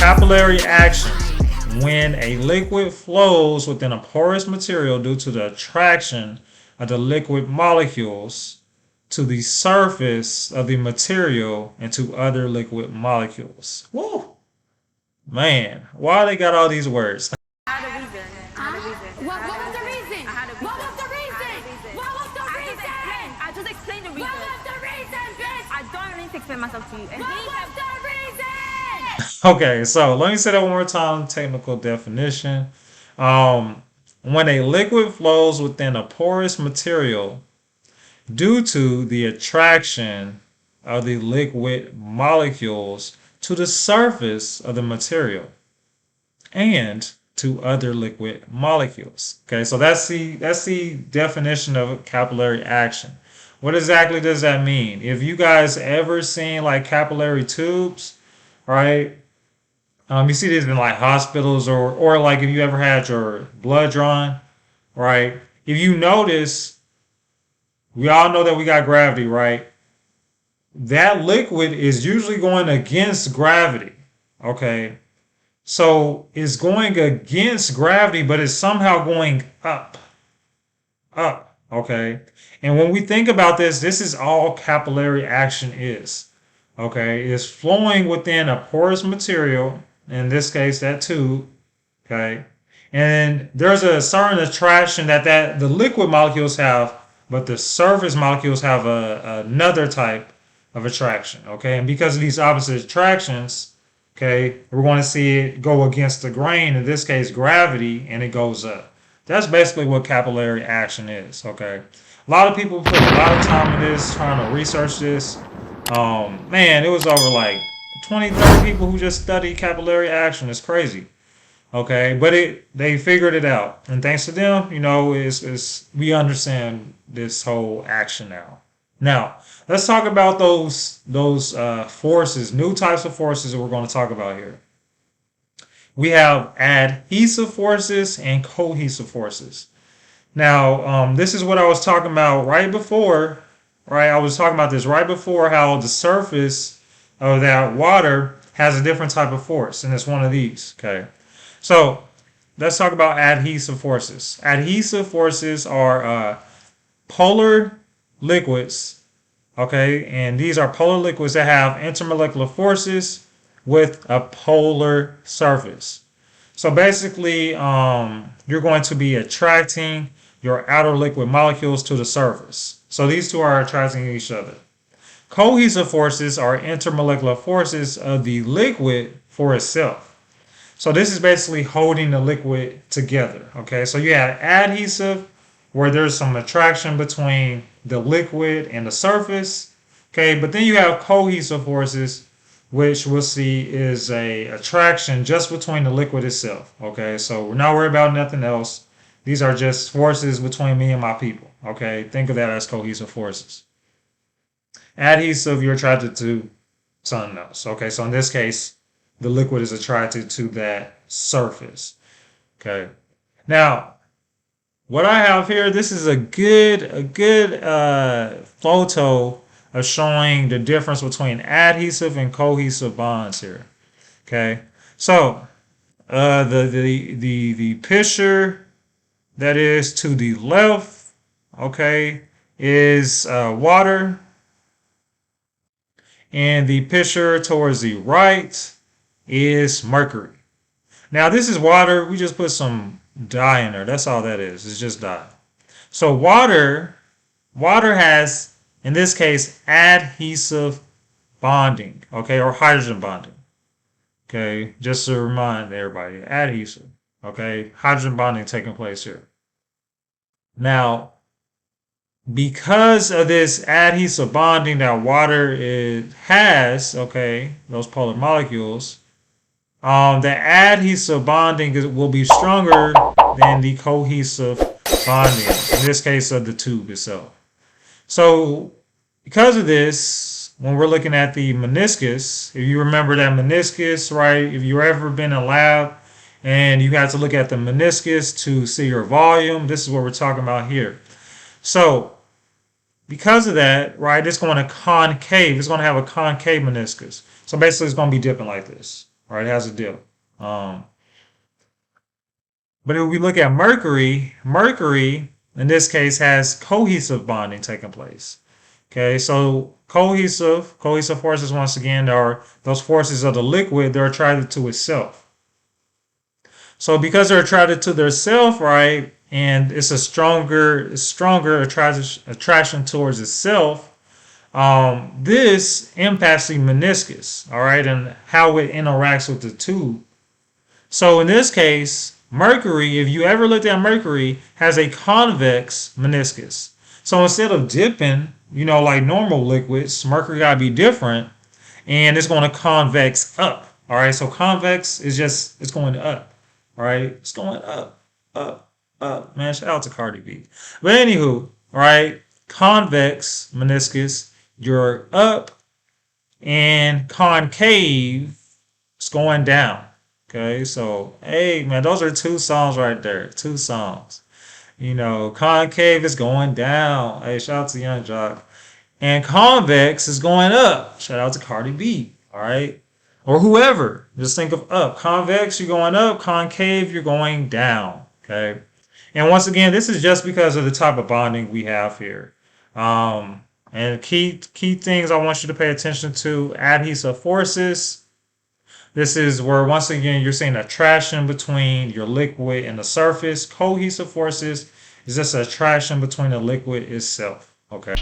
Capillary action. When a liquid flows within a porous material due to the attraction of the liquid molecules to the surface of the material and to other liquid molecules. Woo! Man, why they got all these words? I had a reason. I had a reason. What was the reason? I had a reason. What was the reason? What was the reason? I just explained the reason. What was the reason, bitch? I don't need to explain myself to you. And What was the reason? Okay, so let me say that one more time. Technical definition. When a liquid flows within a porous material due to the attraction of the liquid molecules to the surface of the material and to other liquid molecules. Okay, so that's the definition of capillary action. What exactly does that mean? If you guys ever seen like capillary tubes, right? You see this in like hospitals or like if you ever had your blood drawn, right? If you notice, we all know that we got gravity, right? That liquid is usually going against gravity, okay? So it's going against gravity, but it's somehow going up, okay? And when we think about this, this is all capillary action is, okay? It's flowing within a porous material, in this case, that tube, okay? And there's a certain attraction that the liquid molecules have, but the surface molecules have another type of attraction, okay? And because of these opposite attractions, okay, we're going to see it go against the grain, in this case, gravity, and it goes up. That's basically what capillary action is, okay? A lot of people put a lot of time in this, trying to research this. Man, it was over like 20, 30 people who just studied capillary action. It's crazy. Okay, but they figured it out, and thanks to them, we understand this whole action now. Now, let's talk about those forces, new types of forces that we're going to talk about here. We have adhesive forces and cohesive forces. Now, this is what I was talking about right before, right? I was talking about this right before, how the surface of that water has a different type of force, and it's one of these, okay? So let's talk about adhesive forces. Adhesive forces are polar liquids, okay? And these are polar liquids that have intermolecular forces with a polar surface. So basically, you're going to be attracting your outer liquid molecules to the surface. So these two are attracting each other. Cohesive forces are intermolecular forces of the liquid for itself. So this is basically holding the liquid together, okay? So you have adhesive, where there's some attraction between the liquid and the surface, okay? But then you have cohesive forces, which we'll see is a attraction just between the liquid itself, okay? So we're not worried about nothing else. These are just forces between me and my people, okay? Think of that as cohesive forces. Adhesive, you're attracted to something else, okay? So in this case, the liquid is attracted to that surface. Okay. Now, what I have here, this is a good photo of showing the difference between adhesive and cohesive bonds here. Okay. So, the picture that is to the left, okay, is water, and the picture towards the right is mercury. Now this is water. We just put some dye in there. That's all that is. It's just dye. So water has, in this case, adhesive bonding, okay, or hydrogen bonding. Okay, just to remind everybody, adhesive, okay, hydrogen bonding taking place here. Now, because of this adhesive bonding that water has, okay, those polar molecules, the adhesive bonding will be stronger than the cohesive bonding, in this case of the tube itself. So because of this, when we're looking at the meniscus, if you remember that meniscus, right, if you've ever been in a lab and you have to look at the meniscus to see your volume, this is what we're talking about here. So because of that, right, it's going to concave. It's going to have a concave meniscus. So basically it's going to be dipping like this. right? It has a dip. Um, but if we look at mercury, mercury in this case has cohesive bonding taking place. Okay, so cohesive forces once again are those forces of the liquid. They're attracted to itself. So because they're attracted to their self, right, and it's a stronger attraction towards itself. This impacts the meniscus, all right, and how it interacts with the tube. So in this case, mercury, if you ever looked at mercury, has a convex meniscus. So instead of dipping, like normal liquids, mercury gotta be different, and it's going to convex up. All right, so convex is it's going up. All right, it's going up, up. Man, shout out to Cardi B. But anywho, all right, convex meniscus, you're up, and concave is going down. Okay, so hey man, those are two songs right there. Two songs. Concave is going down. Hey, shout out to Young Jock. And convex is going up. Shout out to Cardi B. All right. Or whoever. Just think of up. Convex, you're going up. Concave, you're going down. Okay. And once again, this is just because of the type of bonding we have here. And key things I want you to pay attention to: adhesive forces. This is where, once again, you're seeing attraction between your liquid and the surface. Cohesive forces is just attraction between the liquid itself. Okay.